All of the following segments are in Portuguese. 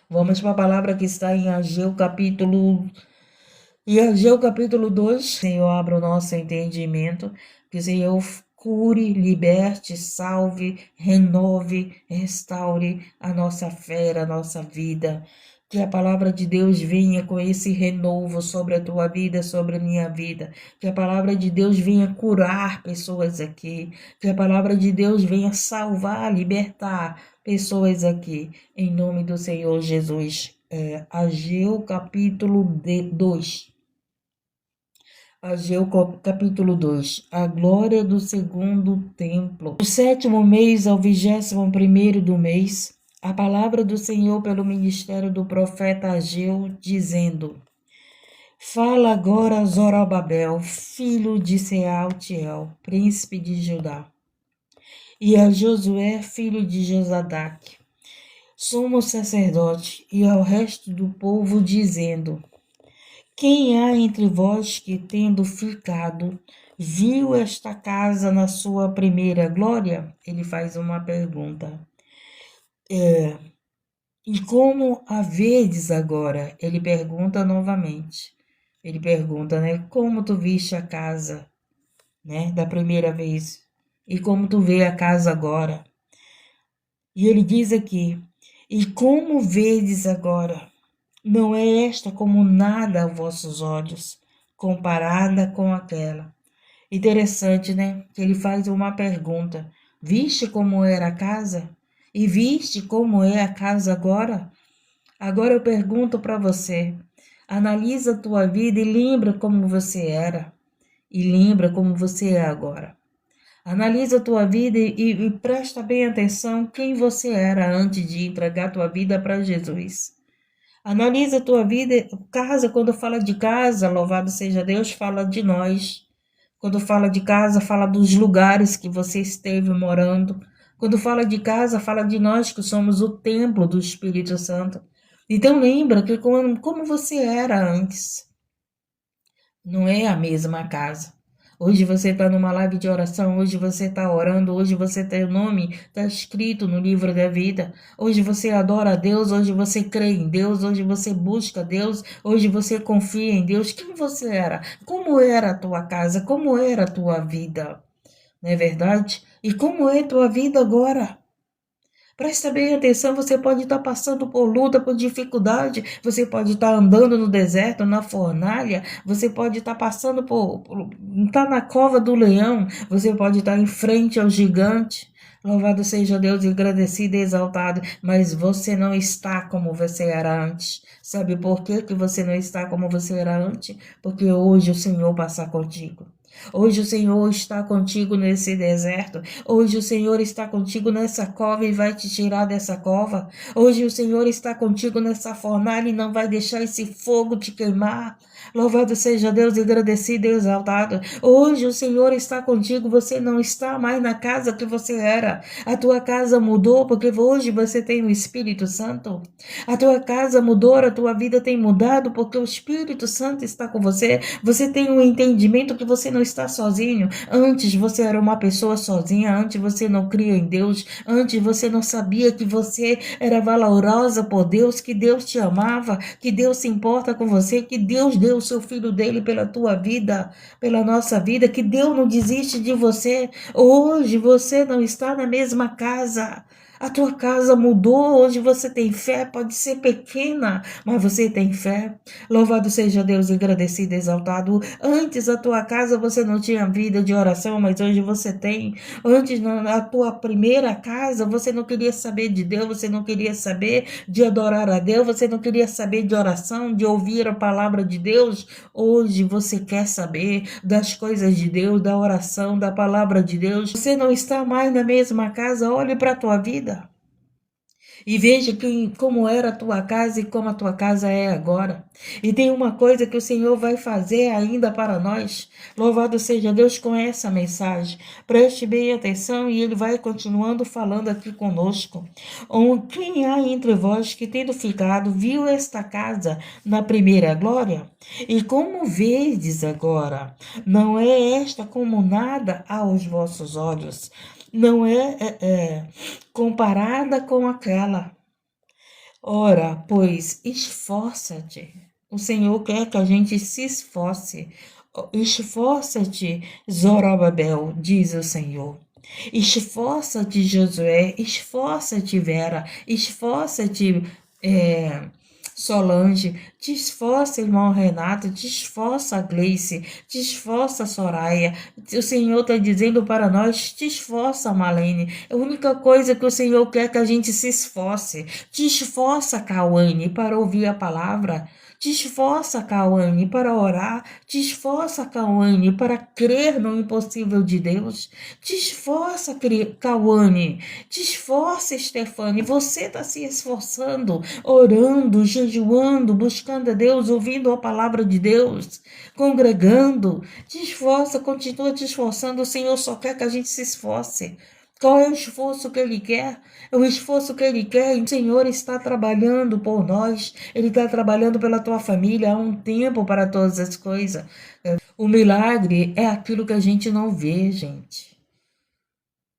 Vamos para a palavra que está em Ageu capítulo 2. Senhor, abra o nosso entendimento, que o Senhor cure, liberte, salve, renove, restaure a nossa fé, a nossa vida. Que a palavra de Deus venha com esse renovo sobre a tua vida, sobre a minha vida. Que a palavra de Deus venha curar pessoas aqui. Que a palavra de Deus venha salvar, libertar pessoas aqui. Em nome do Senhor Jesus. Ageu capítulo 2. Ageu capítulo 2. A glória do segundo templo. No 7º mês ao 21º do mês, a palavra do Senhor pelo ministério do profeta Ageu, dizendo: Fala agora a Zorobabel, filho de Sealtiel, príncipe de Judá, e a Josué, filho de Josadaque, sumo sacerdote, e ao resto do povo, dizendo: Quem há entre vós que, tendo ficado, viu esta casa na sua primeira glória? Ele faz uma pergunta. E como a vedes agora? Ele pergunta novamente. Ele pergunta, né? Como tu viste a casa, né? Da primeira vez. E como tu vê a casa agora? E ele diz aqui, e como vedes agora? Não é esta como nada a vossos olhos, comparada com aquela. Interessante, né? Que ele faz uma pergunta. Viste como era a casa? E viste como é a casa agora? Agora eu pergunto para você. Analisa a tua vida e lembra como você era. E lembra como você é agora. Analisa a tua vida e presta bem atenção quem você era antes de entregar a tua vida para Jesus. Analisa a tua vida. Casa, quando fala de casa, louvado seja Deus, fala de nós. Quando fala de casa, fala dos lugares que você esteve morando. Quando fala de casa, fala de nós que somos o templo do Espírito Santo. Então lembra que como você era antes, não é a mesma casa. Hoje você está numa live de oração, hoje você está orando, hoje você tem o nome, está escrito no livro da vida. Hoje você adora a Deus, hoje você crê em Deus, hoje você busca Deus, hoje você confia em Deus. Quem você era? Como era a tua casa? Como era a tua vida? Não é verdade? E como é a tua vida agora? Presta bem atenção, você pode estar passando por luta, por dificuldade, você pode estar andando no deserto, na fornalha, você pode estar passando estar na cova do leão, você pode estar em frente ao gigante. Louvado seja Deus, agradecido e exaltado, mas você não está como você era antes. Sabe por que você não está como você era antes? Porque hoje o Senhor passa contigo. Hoje o Senhor está contigo nesse deserto. Hoje o Senhor está contigo nessa cova e vai te tirar dessa cova. Hoje o Senhor está contigo nessa fornalha e não vai deixar esse fogo te queimar. Louvado seja Deus, agradecido e exaltado. Hoje o Senhor está contigo, você não está mais na casa que você era. A tua casa mudou porque hoje você tem o Espírito Santo. A tua casa mudou, a tua vida tem mudado porque o Espírito Santo está com você. Você tem um entendimento que você não está sozinho. Antes você era uma pessoa sozinha, antes você não cria em Deus, antes você não sabia que você era valorosa por Deus, que Deus te amava, que Deus se importa com você, que Deus deu o seu filho dele pela tua vida, pela nossa vida, que Deus não desiste de você. Hoje você não está na mesma casa. A tua casa mudou, hoje você tem fé, pode ser pequena, mas você tem fé. Louvado seja Deus, agradecido, exaltado. Antes a tua casa você não tinha vida de oração, mas hoje você tem. Antes na tua primeira casa você não queria saber de Deus, você não queria saber de adorar a Deus, você não queria saber de oração, de ouvir a palavra de Deus. Hoje você quer saber das coisas de Deus, da oração, da palavra de Deus. Você não está mais na mesma casa, olhe para a tua vida. E veja como era a tua casa e como a tua casa é agora. E tem uma coisa que o Senhor vai fazer ainda para nós. Louvado seja Deus com essa mensagem. Preste bem atenção e Ele vai continuando falando aqui conosco. Quem há entre vós que, tendo ficado, viu esta casa na primeira glória? E como vedes agora? Não é esta como nada aos vossos olhos? Não é comparada com aquela. Ora, pois, esforça-te. O Senhor quer que a gente se esforce. Esforça-te, Zorobabel, diz o Senhor. Esforça-te, Josué. Esforça-te, Vera. Esforça-te, Solange. Te esforça, irmão Renato. Te esforça, Gleice. Te esforça, Soraya. O Senhor está dizendo para nós, te esforça, Malene. A única coisa que o Senhor quer é que a gente se esforce. Te esforça, Cauane, para ouvir a palavra. Te esforça, Cauane, para orar. Te esforça, Cauane, para crer no impossível de Deus. Te esforça, Cauane. Te esforça, Stefane. Você está se esforçando, orando, jejuando, buscando a Deus, ouvindo a palavra de Deus, congregando. Te esforça, continua te esforçando. O Senhor só quer que a gente se esforce. Qual é o esforço que Ele quer? É o esforço que Ele quer. E o Senhor está trabalhando por nós. Ele está trabalhando pela tua família. Há um tempo para todas as coisas. O milagre é aquilo que a gente não vê, gente.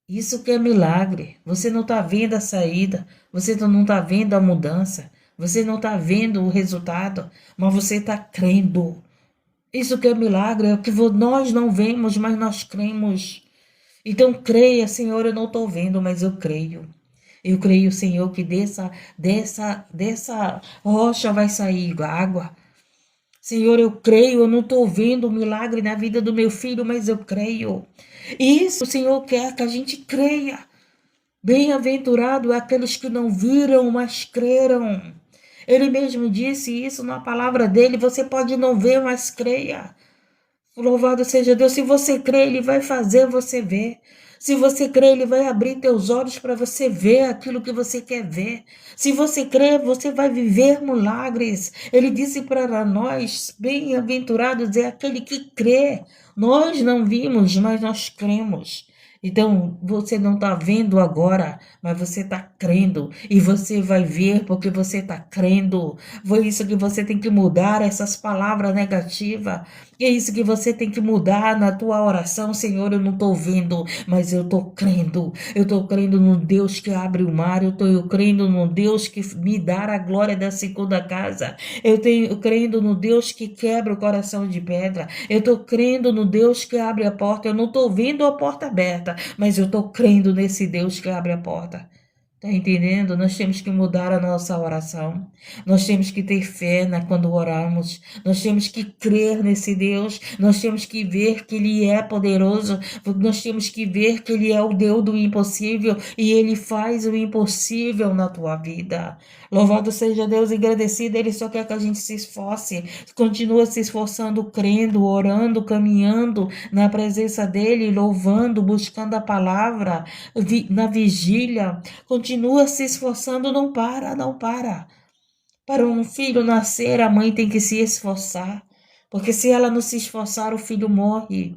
Isso que é milagre. Você não está vendo a saída. Você não está vendo a mudança. Você não está vendo o resultado. Mas você está crendo. Isso que é milagre. É o que nós não vemos, mas nós cremos. Então creia, Senhor, eu não estou vendo, mas eu creio. Eu creio, Senhor, que dessa rocha vai sair água. Senhor, eu creio, eu não estou vendo o milagre na vida do meu filho, mas eu creio. Isso o Senhor quer que a gente creia. Bem-aventurado é aqueles que não viram, mas creram. Ele mesmo disse isso na palavra dele. Você pode não ver, mas creia. Louvado seja Deus. Se você crê, Ele vai fazer você ver. Se você crê, Ele vai abrir teus olhos para você ver aquilo que você quer ver. Se você crê, você vai viver milagres. Ele disse para nós, bem-aventurados é aquele que crê. Nós não vimos, mas nós cremos. Então, você não está vendo agora, mas você está crendo. E você vai ver porque você está crendo. Foi isso que você tem que mudar, essas palavras negativas. É isso que você tem que mudar na tua oração. Senhor, eu não estou vendo, mas eu estou crendo. Eu estou crendo no Deus que abre o mar. Eu estou crendo no Deus que me dá a glória da segunda casa. Eu tenho crendo no Deus que quebra o coração de pedra. Eu estou crendo no Deus que abre a porta. Eu não estou vendo a porta aberta, mas eu estou crendo nesse Deus que abre a porta. Tá entendendo? Nós temos que mudar a nossa oração. Nós temos que ter fé quando oramos. Nós temos que crer nesse Deus. Nós temos que ver que Ele é poderoso. Nós temos que ver que Ele é o Deus do impossível e Ele faz o impossível na tua vida. Louvado seja Deus, agradecido. Ele só quer que a gente se esforce. Continua se esforçando, crendo, orando, caminhando na presença dEle, louvando, buscando a palavra na vigília. Continua se esforçando, não para, não para. Para um filho nascer, a mãe tem que se esforçar, porque se ela não se esforçar, o filho morre.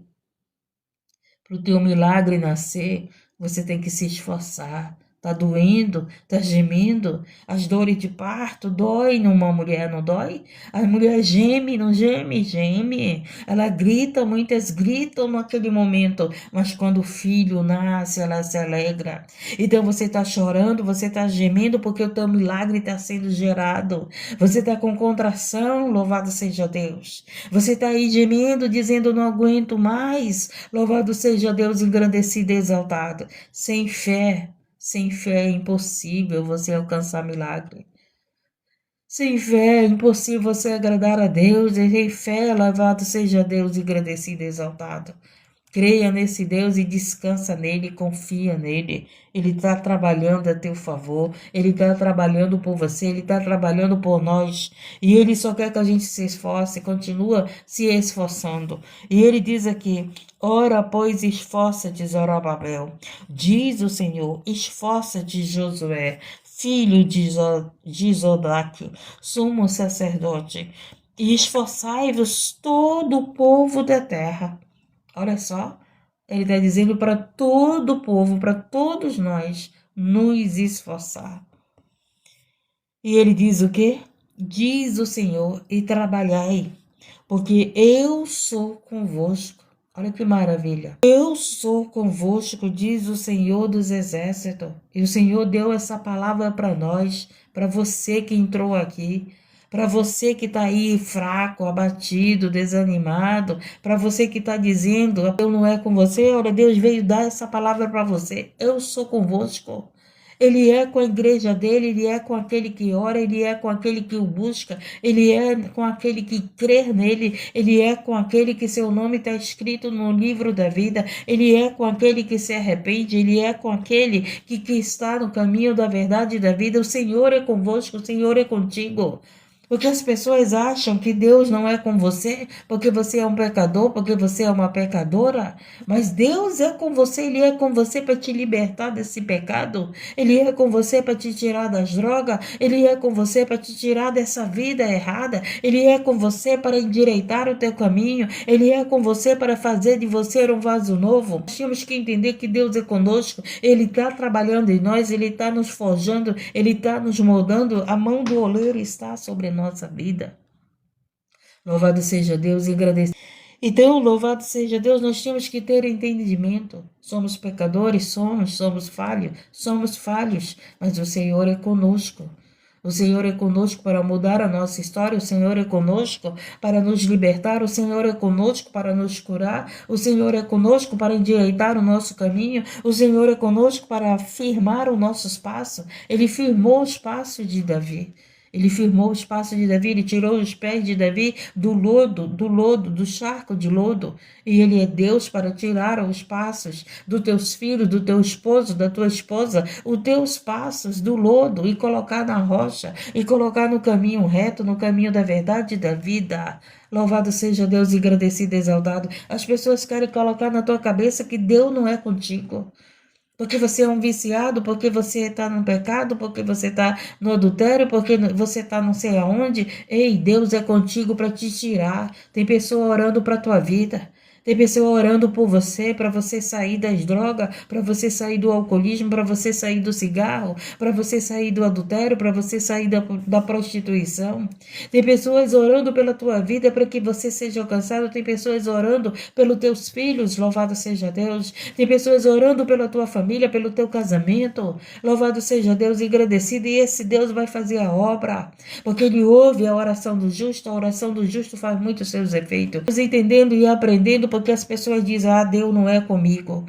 Para o teu milagre nascer, você tem que se esforçar. Tá doendo, tá gemendo, as dores de parto dói numa mulher, não dói? A mulher geme, não geme, geme. Ela grita, muitas gritam naquele momento, mas quando o filho nasce, ela se alegra. Então você está chorando, você está gemendo porque o teu milagre está sendo gerado. Você está com contração, louvado seja Deus. Você está aí gemendo, dizendo não aguento mais, louvado seja Deus, engrandecido e exaltado. Sem fé é impossível você alcançar milagre. Sem fé é impossível você agradar a Deus. E sem fé, louvado seja Deus, engrandecido e exaltado. Creia nesse Deus e descansa nele, confia nele. Ele está trabalhando a teu favor, ele está trabalhando por você, ele está trabalhando por nós. E ele só quer que a gente se esforce, continua se esforçando. E ele diz aqui: ora, pois, esforça-te, Zorobabel. Diz o Senhor: esforça-te, Josué, filho de Zodaque, sumo sacerdote, e esforçai-vos todo o povo da terra. Olha só, ele está dizendo para todo o povo, para todos nós, nos esforçar. E ele diz o quê? Diz o Senhor, e trabalhai, porque eu sou convosco. Olha que maravilha. Eu sou convosco, diz o Senhor dos Exércitos. E o Senhor deu essa palavra para nós, para você que entrou aqui, para você que está aí fraco, abatido, desanimado, para você que está dizendo, eu não é com você, olha, Deus veio dar essa palavra para você. Eu sou convosco. Ele é com a igreja dele, ele é com aquele que ora, ele é com aquele que o busca, ele é com aquele que crê nele, ele é com aquele que seu nome está escrito no livro da vida, ele é com aquele que se arrepende, ele é com aquele que está no caminho da verdade e da vida. O Senhor é convosco, o Senhor é contigo. Porque as pessoas acham que Deus não é com você, porque você é um pecador, porque você é uma pecadora. Mas Deus é com você, Ele é com você para te libertar desse pecado. Ele é com você para te tirar das drogas. Ele é com você para te tirar dessa vida errada. Ele é com você para endireitar o teu caminho. Ele é com você para fazer de você um vaso novo. Nós temos que entender que Deus é conosco. Ele está trabalhando em nós, Ele está nos forjando, Ele está nos moldando. A mão do oleiro está sobre nossa vida. Louvado seja Deus e agradecido. Então, louvado seja Deus, nós temos que ter entendimento. Somos pecadores, somos falhos, mas o Senhor é conosco. O Senhor é conosco para mudar a nossa história, o Senhor é conosco para nos libertar, o Senhor é conosco para nos curar, o Senhor é conosco para endireitar o nosso caminho, o Senhor é conosco para firmar o nosso espaço. Ele firmou o espaço de Davi. Ele firmou os passos de Davi, ele tirou os pés de Davi do lodo, do charco de lodo. E ele é Deus para tirar os passos dos teus filhos, do teu esposo, da tua esposa, os teus passos do lodo e colocar na rocha, e colocar no caminho reto, no caminho da verdade e da vida. Louvado seja Deus, agradecido e exaltado. As pessoas querem colocar na tua cabeça que Deus não é contigo. Porque você é um viciado, porque você está no pecado, porque você está no adultério, porque você está não sei aonde. Ei, Deus é contigo para te tirar. Tem pessoa orando para a tua vida. Tem pessoa orando por você, para você sair das drogas, para você sair do alcoolismo, para você sair do cigarro, para você sair do adultério, para você sair da prostituição. Tem pessoas orando pela tua vida para que você seja alcançado. Tem pessoas orando pelos teus filhos, louvado seja Deus. Tem pessoas orando pela tua família, pelo teu casamento. Louvado seja Deus e agradecido. E esse Deus vai fazer a obra, porque Ele ouve a oração do justo. A oração do justo faz muito seus efeitos. Estamos entendendo e aprendendo, porque as pessoas dizem, Deus não é comigo.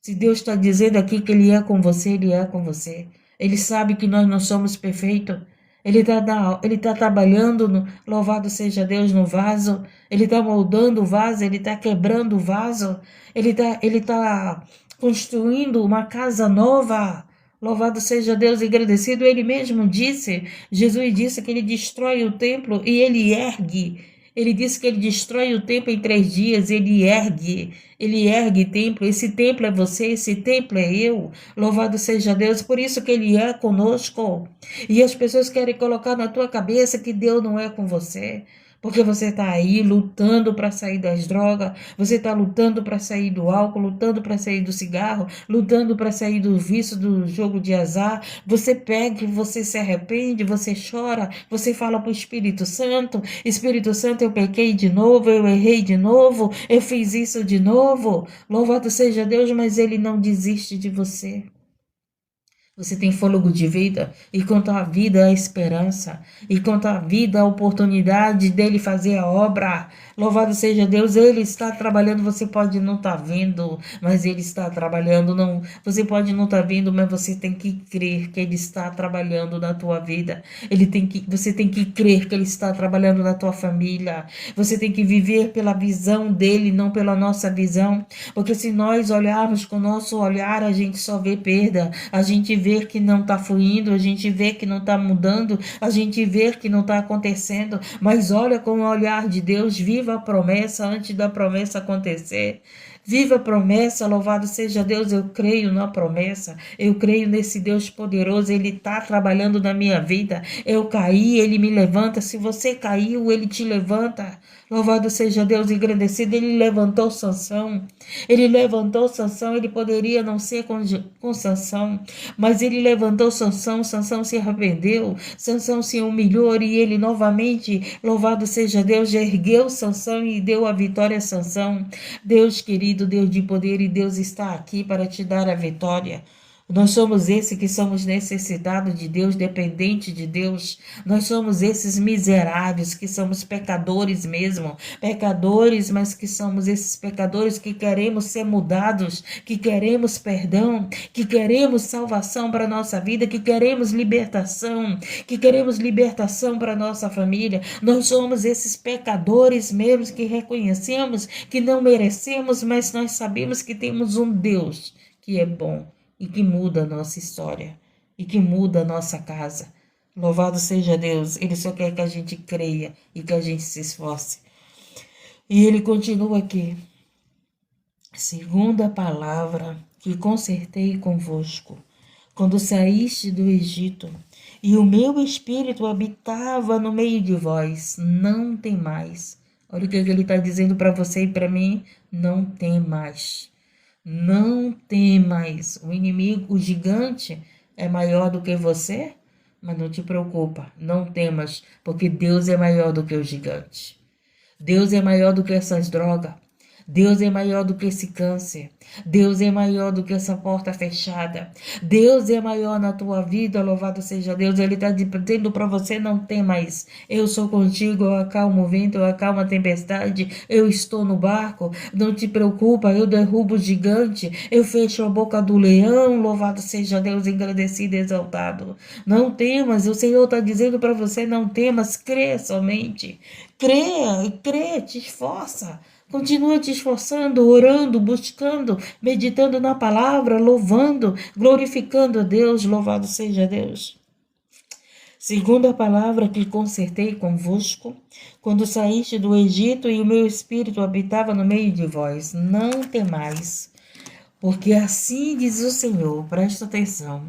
Se Deus está dizendo aqui que Ele é com você, Ele é com você. Ele sabe que nós não somos perfeitos. Ele tá trabalhando, louvado seja Deus, no vaso. Ele está moldando o vaso, Ele está quebrando o vaso. Ele tá construindo uma casa nova. Louvado seja Deus e agradecido. Ele mesmo disse, Jesus disse que Ele destrói o templo e Ele ergue. Ele disse que Ele destrói o templo em 3 dias, Ele ergue templo. Esse templo é você, esse templo é eu. Louvado seja Deus, por isso que Ele é conosco. E as pessoas querem colocar na tua cabeça que Deus não é com você. Porque você está aí lutando para sair das drogas, você está lutando para sair do álcool, lutando para sair do cigarro, lutando para sair do vício, do jogo de azar. Você pega, você se arrepende, você chora, você fala para o Espírito Santo, Espírito Santo, eu pequei de novo, eu errei de novo, eu fiz isso de novo. Louvado seja Deus, mas Ele não desiste de você. Você tem fôlego de vida, e quanto à vida, a esperança, e quanto à vida, a oportunidade dele fazer a obra. Louvado seja Deus, Ele está trabalhando, você pode não estar vendo, mas Ele está trabalhando. Não, você pode não estar vendo, mas você tem que crer que Ele está trabalhando na tua vida. Você tem que crer que Ele está trabalhando na tua família. Você tem que viver pela visão dEle, não pela nossa visão. Porque se nós olharmos com o nosso olhar, a gente só vê perda, a gente vê que não está fluindo, a gente vê que não está mudando, a gente vê que não está acontecendo, mas olha com o olhar de Deus, viva a promessa antes da promessa acontecer. Viva a promessa, louvado seja Deus, eu creio na promessa, eu creio nesse Deus poderoso, Ele está trabalhando na minha vida. Eu caí, Ele me levanta. Se você caiu, Ele te levanta. Louvado seja Deus, engrandecido. Ele levantou Sansão. Ele levantou Sansão. Ele poderia não ser com Sansão, mas ele levantou Sansão. Sansão se arrependeu. Sansão se humilhou e ele novamente, louvado seja Deus, ergueu Sansão e deu a vitória a Sansão. Deus querido, Deus de poder, e Deus está aqui para te dar a vitória. Nós somos esses que somos necessitados de Deus, dependentes de Deus. Nós somos esses miseráveis que somos pecadores mesmo. Pecadores, mas que somos esses pecadores que queremos ser mudados, que queremos perdão, que queremos salvação para a nossa vida, que queremos libertação para a nossa família. Nós somos esses pecadores mesmo que reconhecemos que não merecemos, mas nós sabemos que temos um Deus que é bom e que muda a nossa história, e que muda a nossa casa. Louvado seja Deus, Ele só quer que a gente creia e que a gente se esforce. E Ele continua aqui. Segunda palavra que concertei convosco, quando saíste do Egito, e o meu espírito habitava no meio de vós, não tem mais. Olha o que Ele está dizendo para você e para mim, não tem mais. Não temas, o inimigo, o gigante é maior do que você, mas não te preocupa, não temas, porque Deus é maior do que o gigante. Deus é maior do que essas drogas. Deus é maior do que esse câncer. Deus é maior do que essa porta fechada. Deus é maior na tua vida, louvado seja Deus. Ele está dizendo para você, não tem mais. Eu sou contigo, eu acalmo o vento, eu acalmo a tempestade. Eu estou no barco, não te preocupa, eu derrubo o gigante. Eu fecho a boca do leão, louvado seja Deus, engrandecido e exaltado. Não temas, o Senhor está dizendo para você, não temas, crê somente. Crê, te esforça. Continua te esforçando, orando, buscando, meditando na palavra, louvando, glorificando a Deus, louvado seja Deus. Segunda palavra que concertei convosco, quando saíste do Egito e o meu espírito habitava no meio de vós, não temais, porque assim diz o Senhor, presta atenção,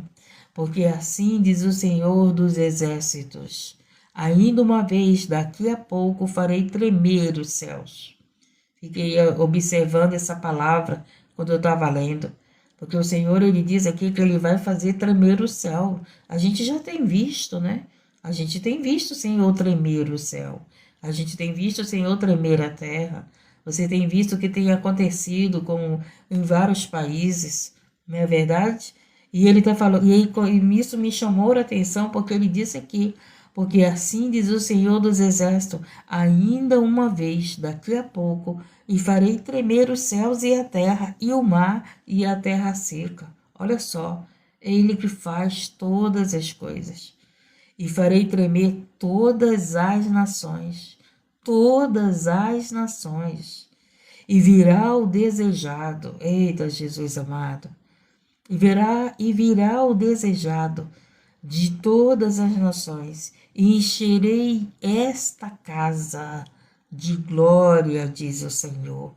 porque assim diz o Senhor dos exércitos, ainda uma vez, daqui a pouco farei tremer os céus. Fiquei observando essa palavra quando eu estava lendo, porque o Senhor, Ele diz aqui que Ele vai fazer tremer o céu. A gente já tem visto, né? A gente tem visto o Senhor tremer o céu. A gente tem visto o Senhor tremer a terra. Você tem visto o que tem acontecido em vários países, não é verdade? E Ele está falando, e isso me chamou a atenção, porque Ele disse aqui, porque assim diz o Senhor dos Exércitos, ainda uma vez, daqui a pouco, e farei tremer os céus e a terra, e o mar e a terra seca. Olha só, é Ele que faz todas as coisas. E farei tremer todas as nações, e virá o desejado, eita Jesus amado, e virá o desejado de todas as nações, e encherei esta casa de glória, diz o Senhor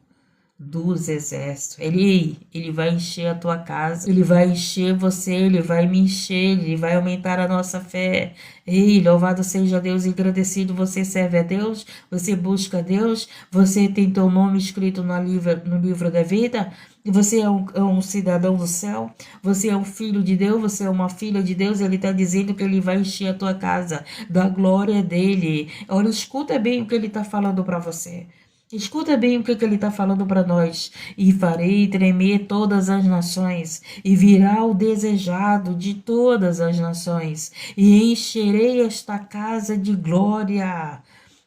dos exércitos. Ele vai encher a tua casa, Ele vai encher você, Ele vai me encher, Ele vai aumentar a nossa fé. Ei, louvado seja Deus, engrandecido, você serve a Deus, você busca a Deus, você tem teu nome escrito no livro da vida, você é um cidadão do céu, você é um filho de Deus, você é uma filha de Deus. Ele está dizendo que Ele vai encher a tua casa da glória dEle. Olha, escuta bem o que Ele está falando para você. Escuta bem o que Ele está falando para nós. E farei tremer todas as nações, e virá o desejado de todas as nações, e encherei esta casa de glória.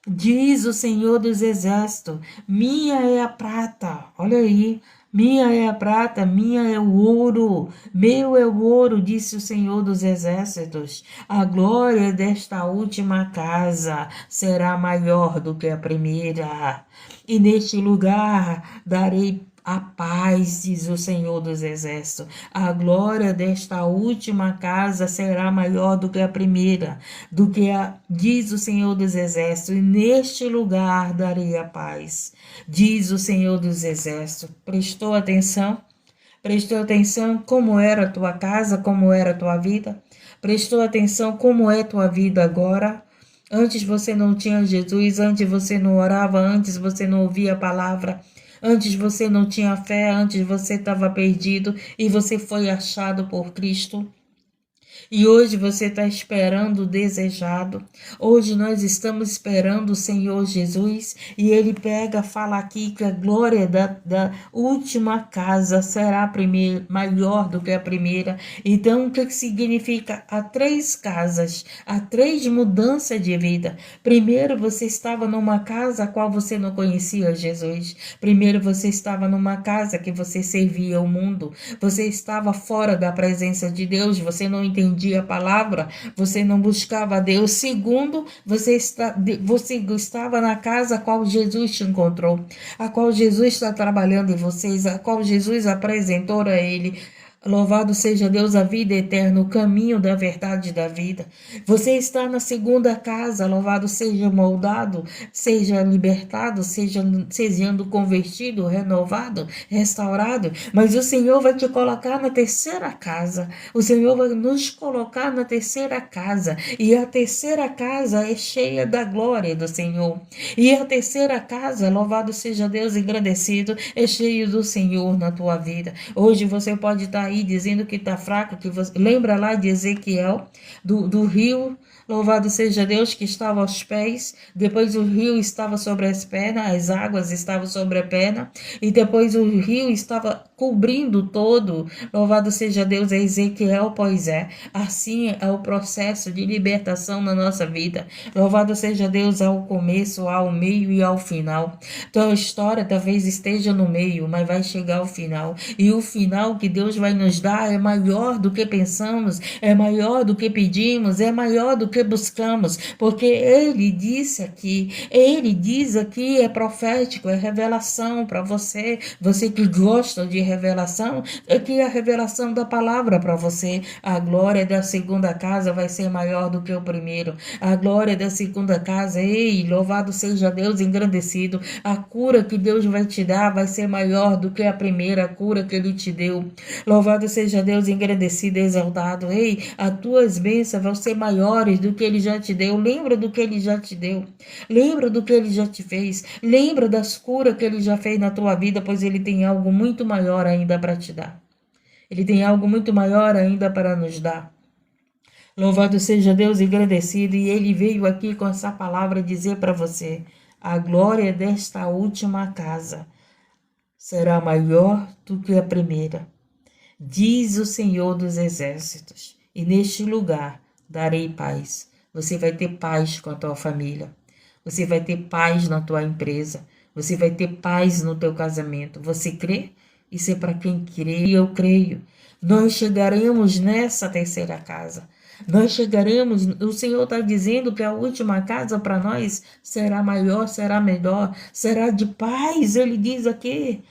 Diz o Senhor dos Exércitos, minha é a prata, olha aí, minha é a prata, minha é o ouro, meu é o ouro, disse o Senhor dos Exércitos. A glória desta última casa será maior do que a primeira. E neste lugar darei A paz, diz o Senhor dos Exércitos. A glória desta última casa será maior do que a primeira, diz o Senhor dos Exércitos, e neste lugar darei a paz, diz o Senhor dos Exércitos. Prestou atenção? Prestou atenção como era a tua casa, como era a tua vida? Prestou atenção como é a tua vida agora? Antes você não tinha Jesus, antes você não orava, antes você não ouvia a palavra, antes você não tinha fé, antes você estava perdido e você foi achado por Cristo. E hoje você está esperando o desejado. Hoje nós estamos esperando o Senhor Jesus. E Ele pega, fala aqui que a glória da última casa será maior do que a primeira. Então, o que significa? Há 3 casas, há 3 mudanças de vida. Primeiro, você estava numa casa a qual você não conhecia Jesus. Primeiro, você estava numa casa que você servia o mundo. Você estava fora da presença de Deus, você não entendia a palavra, você não buscava Deus. Segundo, você estava na casa a qual Jesus te encontrou, a qual Jesus está trabalhando em vocês, a qual Jesus apresentou a ele. Louvado seja Deus, a vida eterna, o caminho da verdade e da vida. Você está na segunda casa, louvado seja moldado, seja libertado, sejando convertido, renovado, restaurado. Mas o Senhor vai te colocar na terceira casa. O Senhor vai nos colocar na terceira casa. E a terceira casa é cheia da glória do Senhor. E a terceira casa, louvado seja Deus, engrandecido, é cheio do Senhor na tua vida. Hoje você pode estar aí dizendo que está fraco, que você lembra lá de Ezequiel, do rio, louvado seja Deus, que estava aos pés, depois o rio estava sobre as pernas, as águas estavam sobre a perna, e depois o rio estava cobrindo todo, louvado seja Deus, é Ezequiel, pois é, assim é o processo de libertação na nossa vida, louvado seja Deus ao começo, ao meio e ao final. Tua história talvez esteja no meio, mas vai chegar ao final, e o final que Deus vai nos dar é maior do que pensamos, é maior do que pedimos, é maior do que buscamos, porque Ele diz aqui, é profético, é revelação para você, você que gosta de revelação, aqui é a revelação da palavra para você. A glória da segunda casa vai ser maior do que o primeiro, a glória da segunda casa, ei, louvado seja Deus, engrandecido, a cura que Deus vai te dar vai ser maior do que a primeira cura que Ele te deu. Louvado seja Deus, engrandecido, exaltado. Ei, as tuas bênçãos vão ser maiores do que Ele já te deu. Lembra do que Ele já te deu. Lembra do que Ele já te fez. Lembra das curas que Ele já fez na tua vida, pois Ele tem algo muito maior ainda para te dar. Ele tem algo muito maior ainda para nos dar. Louvado seja Deus, engrandecido. E Ele veio aqui com essa palavra dizer para você: a glória desta última casa será maior do que a primeira, diz o Senhor dos Exércitos, e neste lugar darei paz. Você vai ter paz com a tua família, você vai ter paz na tua empresa, você vai ter paz no teu casamento. Você crê? Isso é para quem crê, e eu creio. Nós chegaremos nessa terceira casa. Nós chegaremos, o Senhor está dizendo que a última casa para nós será maior, será melhor, será de paz. Ele diz aqui: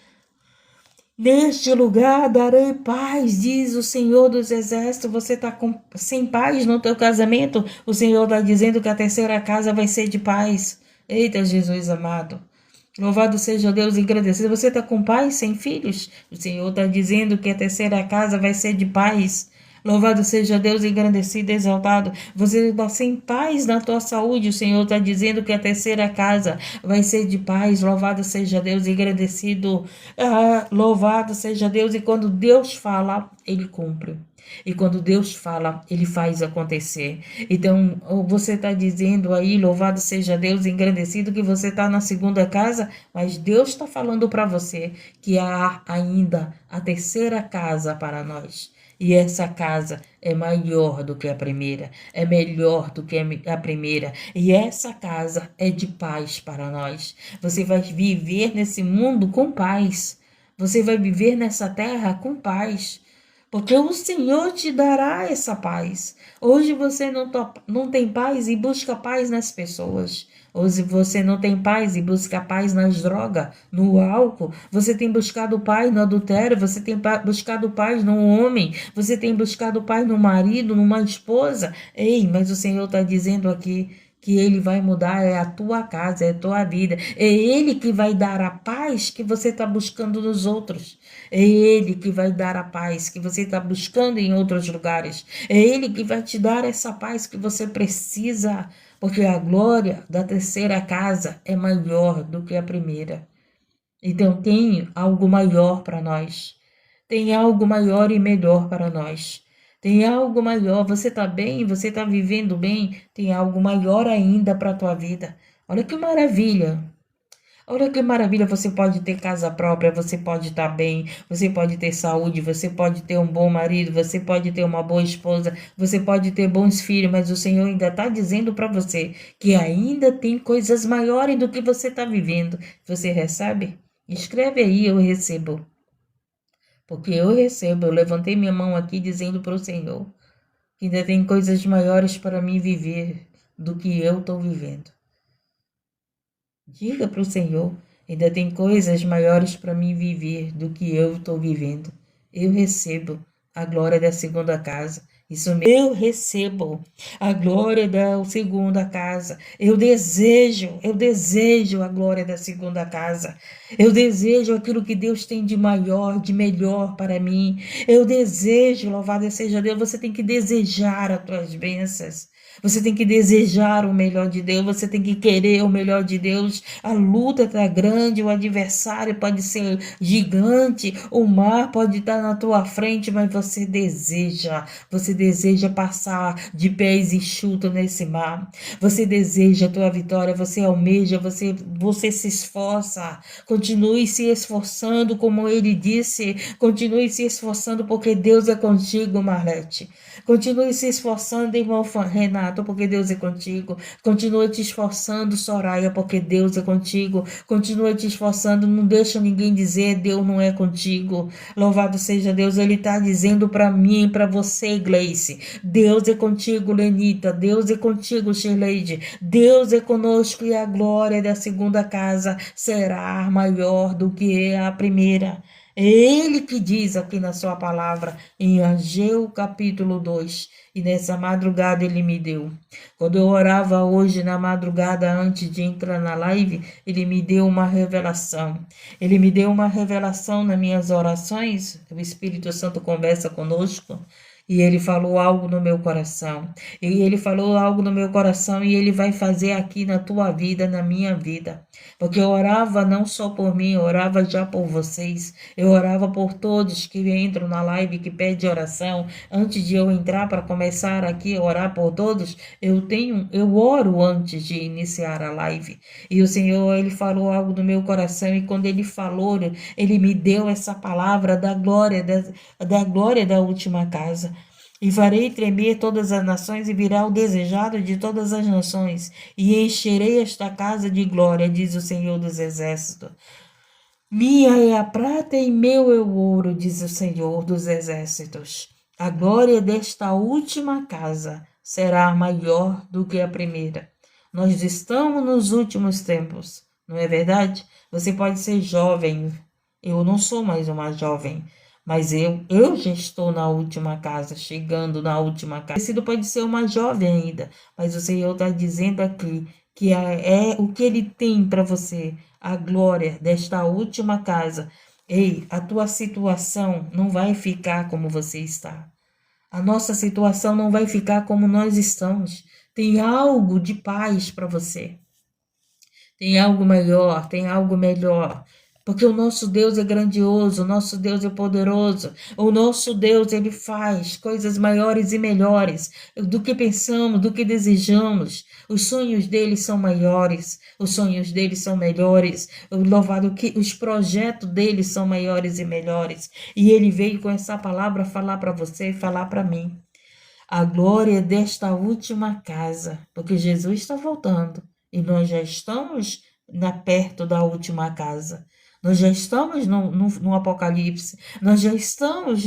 neste lugar darei paz, diz o Senhor dos Exércitos. Você está sem paz no teu casamento? O Senhor está dizendo que a terceira casa vai ser de paz. Eita, Jesus amado. Louvado seja Deus, engrandecido. Você está com paz, sem filhos? O Senhor está dizendo que a terceira casa vai ser de paz. Louvado seja Deus, engrandecido, exaltado. Você está sem paz na tua saúde. O Senhor está dizendo que a terceira casa vai ser de paz. Louvado seja Deus, engrandecido. Louvado seja Deus. E quando Deus fala, Ele cumpre. E quando Deus fala, Ele faz acontecer. Então, você está dizendo aí, louvado seja Deus, engrandecido, que você está na segunda casa, mas Deus está falando para você que há ainda a terceira casa para nós. E essa casa é maior do que a primeira, é melhor do que a primeira. E essa casa é de paz para nós. Você vai viver nesse mundo com paz. Você vai viver nessa terra com paz. porque o Senhor te dará essa paz. Hoje você não tem paz e busca paz nas pessoas. Hoje você não tem paz e busca paz nas drogas, no álcool. Você tem buscado paz no adultério, você tem buscado paz no homem, você tem buscado paz no marido, numa esposa. Ei, mas o Senhor está dizendo aqui que ele vai mudar é a tua casa, é a tua vida. É ele que vai dar a paz que você está buscando nos outros. É ele que vai dar a paz que você está buscando em outros lugares. É ele que vai te dar essa paz que você precisa, porque a glória da terceira casa é maior do que a primeira. Então tem algo maior para nós. Tem algo maior e melhor para nós. Tem algo maior. Você está bem, você está vivendo bem. Tem algo maior ainda para a tua vida. Olha que maravilha. Olha que maravilha, você pode ter casa própria, você pode estar bem, você pode ter saúde, você pode ter um bom marido, você pode ter uma boa esposa, você pode ter bons filhos, mas o Senhor ainda está dizendo para você que ainda tem coisas maiores do que você está vivendo. Você recebe? Escreve aí, eu recebo. Porque eu recebo, eu levantei minha mão aqui dizendo para o Senhor que ainda tem coisas maiores para mim viver do que eu estou vivendo. Diga para o Senhor, ainda tem coisas maiores para mim viver do que eu estou vivendo. Eu recebo a glória da segunda casa. Isso mesmo, eu recebo a glória da segunda casa. Eu desejo a glória da segunda casa. Eu desejo aquilo que Deus tem de maior, de melhor para mim. Eu desejo, louvado seja Deus, você tem que desejar as tuas bênçãos. Você tem que desejar o melhor de Deus, você tem que querer o melhor de Deus. A luta está grande, o adversário pode ser gigante, o mar pode estar na tua frente, mas você deseja passar de pés enxutos nesse mar. Você deseja a tua vitória, você almeja, você se esforça. Continue se esforçando, como ele disse, continue se esforçando, porque Deus é contigo, Marlete. Continue se esforçando, irmão Renato, porque Deus é contigo. Continue te esforçando, Soraya, porque Deus é contigo. Continue te esforçando, não deixa ninguém dizer Deus não é contigo. Louvado seja Deus, Ele está dizendo para mim, para você, Gleice. Deus é contigo, Lenita. Deus é contigo, Shirley. Deus é conosco e a glória da segunda casa será maior do que a primeira. É Ele que diz aqui na sua palavra, em Ageu capítulo 2, e nessa madrugada Ele me deu. Quando eu orava hoje na madrugada, antes de entrar na live, Ele me deu uma revelação. Ele me deu uma revelação nas minhas orações, o Espírito Santo conversa conosco, e Ele falou algo no meu coração. E Ele falou algo no meu coração e Ele vai fazer aqui na tua vida, na minha vida. Porque eu orava não só por mim, eu orava já por vocês. Eu orava por todos que entram na live, que pedem oração. Antes de eu entrar para começar aqui a orar por todos, eu oro antes de iniciar a live. E o Senhor, Ele falou algo no meu coração, e quando Ele falou, Ele me deu essa palavra da glória da última casa. E farei tremer todas as nações, e virá o desejado de todas as nações, e encherei esta casa de glória, diz o Senhor dos Exércitos. Minha é a prata e meu é o ouro, diz o Senhor dos Exércitos. A glória desta última casa será maior do que a primeira. Nós estamos nos últimos tempos, não é verdade? Você pode ser jovem, eu não sou mais uma jovem, mas eu já estou na última casa, chegando na última casa. Você pode ser uma jovem ainda, mas o Senhor está dizendo aqui que é o que Ele tem para você, a glória desta última casa. Ei, a tua situação não vai ficar como você está. A nossa situação não vai ficar como nós estamos. Tem algo de paz para você. Tem algo melhor, tem algo melhor. Porque o nosso Deus é grandioso, o nosso Deus é poderoso, o nosso Deus, Ele faz coisas maiores e melhores do que pensamos, do que desejamos. Os sonhos dele são maiores, os sonhos dele são melhores, louvado que os projetos dele são maiores e melhores. E Ele veio com essa palavra falar para você e falar para mim. A glória desta última casa, porque Jesus está voltando e nós já estamos perto da última casa. Nós já estamos no Apocalipse, nós já estamos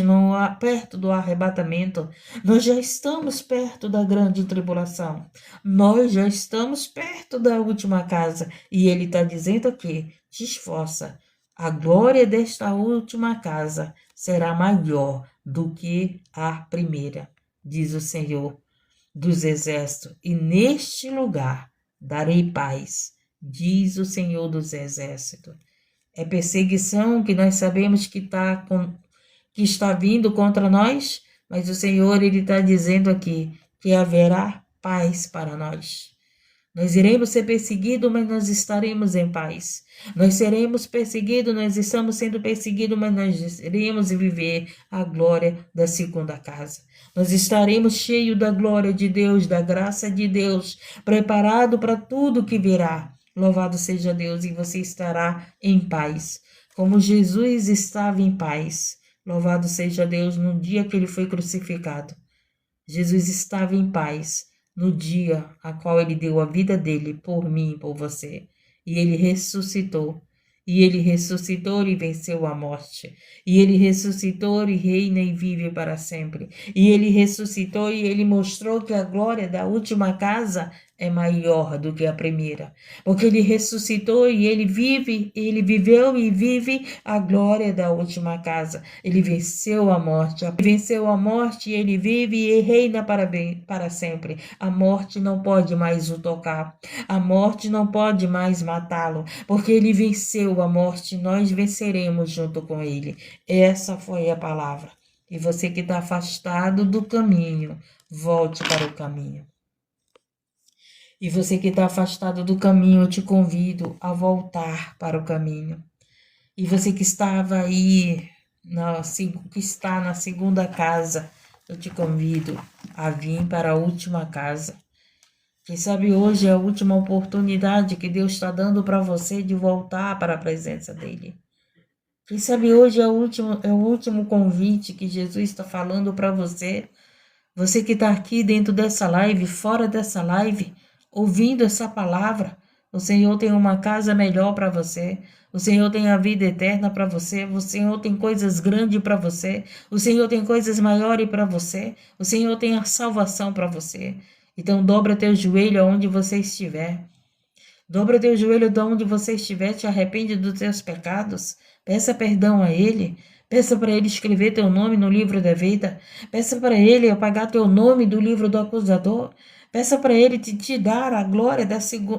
perto do arrebatamento, nós já estamos perto da grande tribulação, nós já estamos perto da última casa. E ele está dizendo aqui, te esforça, a glória desta última casa será maior do que a primeira, diz o Senhor dos Exércitos, e neste lugar darei paz, diz o Senhor dos Exércitos. É perseguição que nós sabemos que está vindo contra nós, mas o Senhor ele está dizendo aqui que haverá paz para nós. Nós iremos ser perseguidos, mas nós estaremos em paz. Nós seremos perseguidos, nós estamos sendo perseguidos, mas nós iremos viver a glória da segunda casa. Nós estaremos cheios da glória de Deus, da graça de Deus, preparado para tudo que virá. Louvado seja Deus, e você estará em paz, como Jesus estava em paz. Louvado seja Deus, no dia que ele foi crucificado. Jesus estava em paz no dia a qual ele deu a vida dele por mim e por você. E ele ressuscitou. E ele ressuscitou e venceu a morte. E ele ressuscitou e reina e vive para sempre. E ele ressuscitou e ele mostrou que a glória da última casa é maior do que a primeira. Porque ele ressuscitou e ele viveu e vive a glória da última casa. Ele venceu a morte e ele vive e reina para sempre. A morte não pode mais o tocar. A morte não pode mais matá-lo, porque ele venceu a morte, nós venceremos junto com ele. Essa foi a palavra. E você que está afastado do caminho, volte para o caminho. E você que está afastado do caminho, eu te convido a voltar para o caminho. E você que estava aí, que está na segunda casa, eu te convido a vir para a última casa. Quem sabe hoje é a última oportunidade que Deus está dando para você de voltar para a presença dele. Quem sabe hoje é o último convite que Jesus está falando para você. Você que está aqui dentro dessa live, fora dessa live, ouvindo essa palavra. O Senhor tem uma casa melhor para você. O Senhor tem a vida eterna para você. O Senhor tem coisas grandes para você. O Senhor tem coisas maiores para você. O Senhor tem a salvação para você. Então, dobra teu joelho aonde você estiver. Dobra teu joelho de onde você estiver. Te arrepende dos teus pecados. Peça perdão a Ele. Peça para Ele escrever teu nome no livro da vida. Peça para Ele apagar teu nome do livro do acusador. Peça para Ele te dar a glória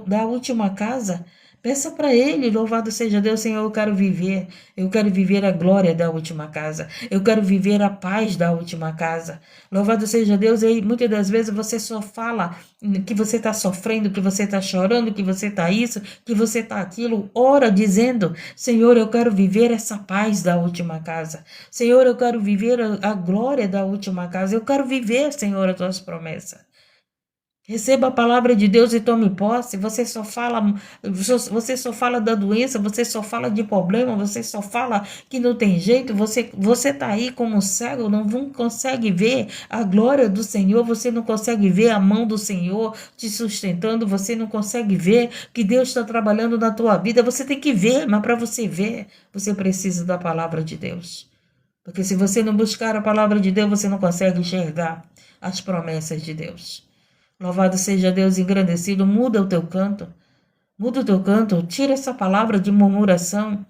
da última casa. Peça para Ele, louvado seja Deus, Senhor, eu quero viver a glória da última casa, eu quero viver a paz da última casa. Louvado seja Deus, e muitas das vezes você só fala que você está sofrendo, que você está chorando, que você está isso, que você está aquilo. Ora dizendo, Senhor, eu quero viver essa paz da última casa. Senhor, eu quero viver a glória da última casa. Eu quero viver, Senhor, as tuas promessas. Receba a palavra de Deus e tome posse. Você só fala da doença, você só fala de problema, você só fala que não tem jeito. Você tá aí como cego, não consegue ver a glória do Senhor, você não consegue ver a mão do Senhor te sustentando, você não consegue ver que Deus está trabalhando na tua vida. Você tem que ver, mas para você ver, você precisa da palavra de Deus. Porque se você não buscar a palavra de Deus, você não consegue enxergar as promessas de Deus. Louvado seja Deus, engrandecido. Muda o teu canto. Muda o teu canto. Tira essa palavra de murmuração.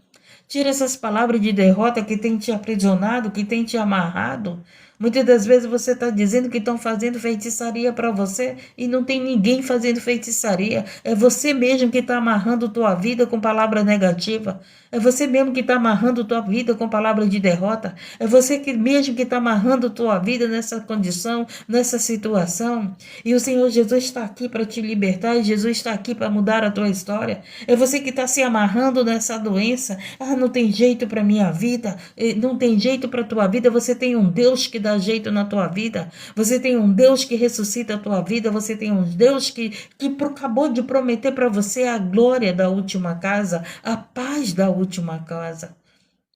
Tira essas palavras de derrota que tem te aprisionado, que tem te amarrado. Muitas das vezes você está dizendo que estão fazendo feitiçaria para você e não tem ninguém fazendo feitiçaria. É você mesmo que está amarrando tua vida com palavra negativa. É você mesmo que está amarrando tua vida com palavra de derrota. É você mesmo que está amarrando tua vida nessa condição, nessa situação. E o Senhor Jesus está aqui para te libertar e Jesus está aqui para mudar a tua história. É você que está se amarrando nessa doença. Ah, não tem jeito para minha vida. Não tem jeito para tua vida. Você tem um Deus que dá jeito na tua vida. Você tem um Deus que ressuscita a tua vida. Você tem um Deus que acabou de prometer para você a glória da última casa, a paz da última casa.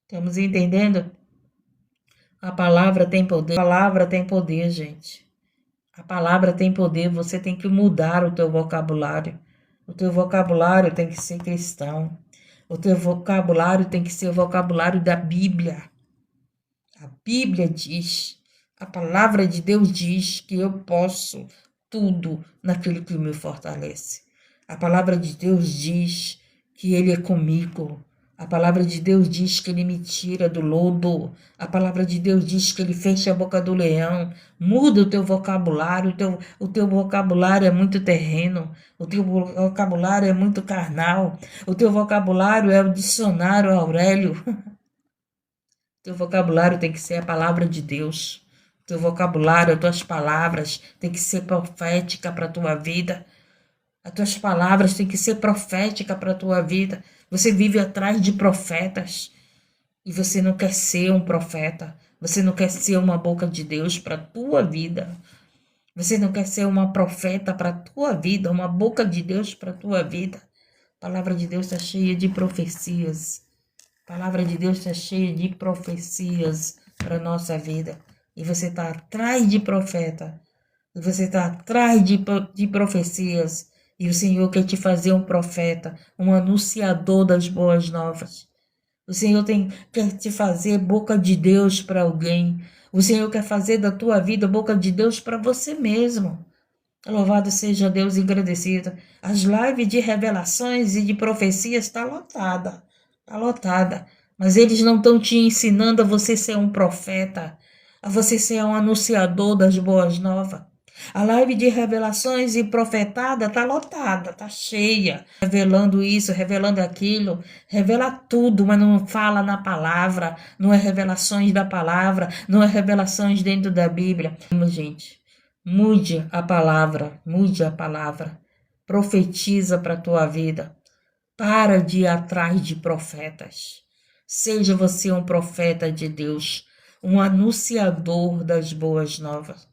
Estamos entendendo? A palavra tem poder. A palavra tem poder, gente. A palavra tem poder. Você tem que mudar o teu vocabulário. O teu vocabulário tem que ser cristão. O teu vocabulário tem que ser o vocabulário da Bíblia. A Bíblia diz, a palavra de Deus diz que eu posso tudo naquele que me fortalece. A palavra de Deus diz que Ele é comigo. A palavra de Deus diz que Ele me tira do lodo. A palavra de Deus diz que Ele fecha a boca do leão. Muda o teu vocabulário. O teu vocabulário é muito terreno. O teu vocabulário é muito carnal. O teu vocabulário é o dicionário Aurélio. Teu vocabulário tem que ser a palavra de Deus. Teu vocabulário, as tuas palavras tem que ser profética para a tua vida. As tuas palavras têm que ser profética para a tua vida. Você vive atrás de profetas e você não quer ser um profeta. Você não quer ser uma boca de Deus para a tua vida. Você não quer ser uma profeta para a tua vida, uma boca de Deus para a tua vida. A palavra de Deus está cheia de profecias. A palavra de Deus está cheia de profecias para a nossa vida. E você está atrás de profeta. E você está atrás de profecias. E o Senhor quer te fazer um profeta, um anunciador das boas novas. O Senhor quer te fazer boca de Deus para alguém. O Senhor quer fazer da tua vida boca de Deus para você mesmo. Louvado seja Deus, engrandecido. As lives de revelações e de profecias está lotada. Está lotada. Mas eles não estão te ensinando a você ser um profeta, a você ser um anunciador das boas novas. A live de revelações e profetada está lotada, está cheia. Revelando isso, revelando aquilo. Revela tudo, mas não fala na palavra. Não é revelações da palavra. Não é revelações dentro da Bíblia. Gente, mude a palavra. Mude a palavra. Profetiza para a tua vida. Para de ir atrás de profetas. Seja você um profeta de Deus. Um anunciador das boas novas.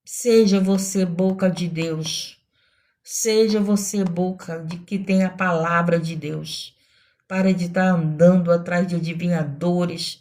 Seja você boca de Deus. Seja você boca de que tem a palavra de Deus. Para de estar andando atrás de adivinhadores,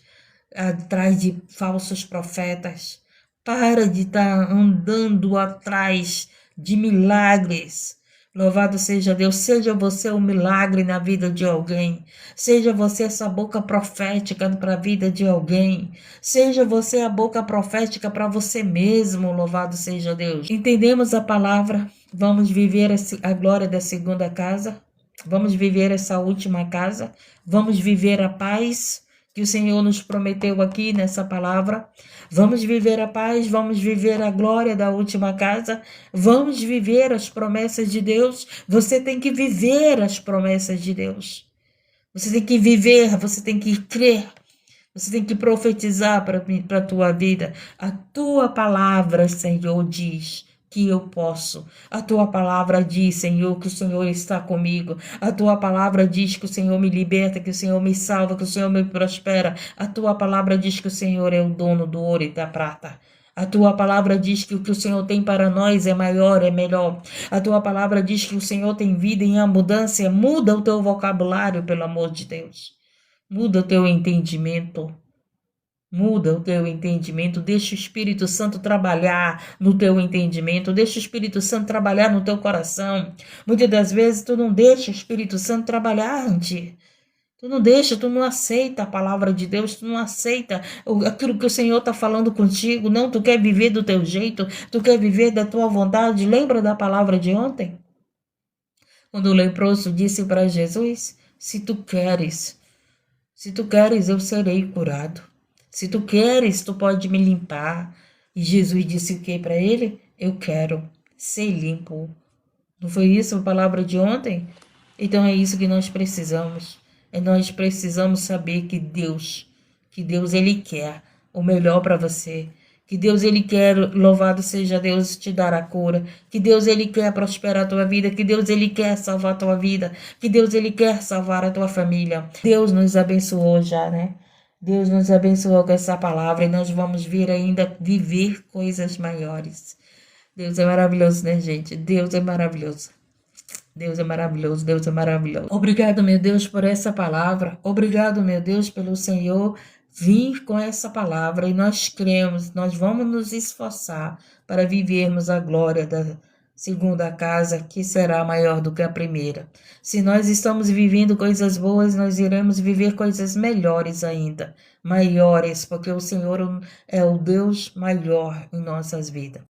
atrás de falsos profetas. Para de estar andando atrás de milagres. Louvado seja Deus, seja você um milagre na vida de alguém, seja você essa boca profética para a vida de alguém, seja você a boca profética para você mesmo, louvado seja Deus. Entendemos a palavra, vamos viver a glória da segunda casa, vamos viver essa última casa, vamos viver a paz que o Senhor nos prometeu aqui nessa palavra. Vamos viver a paz, vamos viver a glória da última casa, vamos viver as promessas de Deus. Você tem que viver as promessas de Deus. Você tem que viver, você tem que crer, você tem que profetizar para a tua vida. A tua palavra, Senhor, diz que eu posso. A tua palavra diz, Senhor, que o Senhor está comigo. A tua palavra diz que o Senhor me liberta, que o Senhor me salva, que o Senhor me prospera. A tua palavra diz que o Senhor é o dono do ouro e da prata. A tua palavra diz que o que o Senhor tem para nós é maior, é melhor. A tua palavra diz que o Senhor tem vida em abundância. Muda o teu vocabulário, pelo amor de Deus. Muda o teu entendimento. Muda o teu entendimento, deixa o Espírito Santo trabalhar no teu entendimento, deixa o Espírito Santo trabalhar no teu coração. Muitas das vezes tu não deixa o Espírito Santo trabalhar em ti. Tu não deixa, tu não aceita a palavra de Deus, tu não aceita aquilo que o Senhor está falando contigo. Não, tu quer viver do teu jeito, tu quer viver da tua vontade. Lembra da palavra de ontem? Quando o leproso disse para Jesus, se tu queres, eu serei curado. Se tu queres, tu pode me limpar. E Jesus disse o que para ele? Eu quero ser limpo. Não foi isso a palavra de ontem? Então é isso que nós precisamos. Nós precisamos saber que Deus Ele quer o melhor para você. Que Deus Ele quer, louvado seja Deus, te dar a cura. Que Deus Ele quer prosperar a tua vida. Que Deus Ele quer salvar a tua vida. Que Deus Ele quer salvar a tua família. Deus nos abençoou já, né? Deus nos abençoou com essa palavra e nós vamos vir ainda viver coisas maiores. Deus é maravilhoso, né, gente? Deus é maravilhoso. Deus é maravilhoso, Deus é maravilhoso. Obrigado, meu Deus, por essa palavra. Obrigado, meu Deus, pelo Senhor vir com essa palavra. E nós cremos, nós vamos nos esforçar para vivermos a glória da segunda casa que será maior do que a primeira. Se nós estamos vivendo coisas boas, nós iremos viver coisas melhores ainda, maiores, porque o Senhor é o Deus maior em nossas vidas.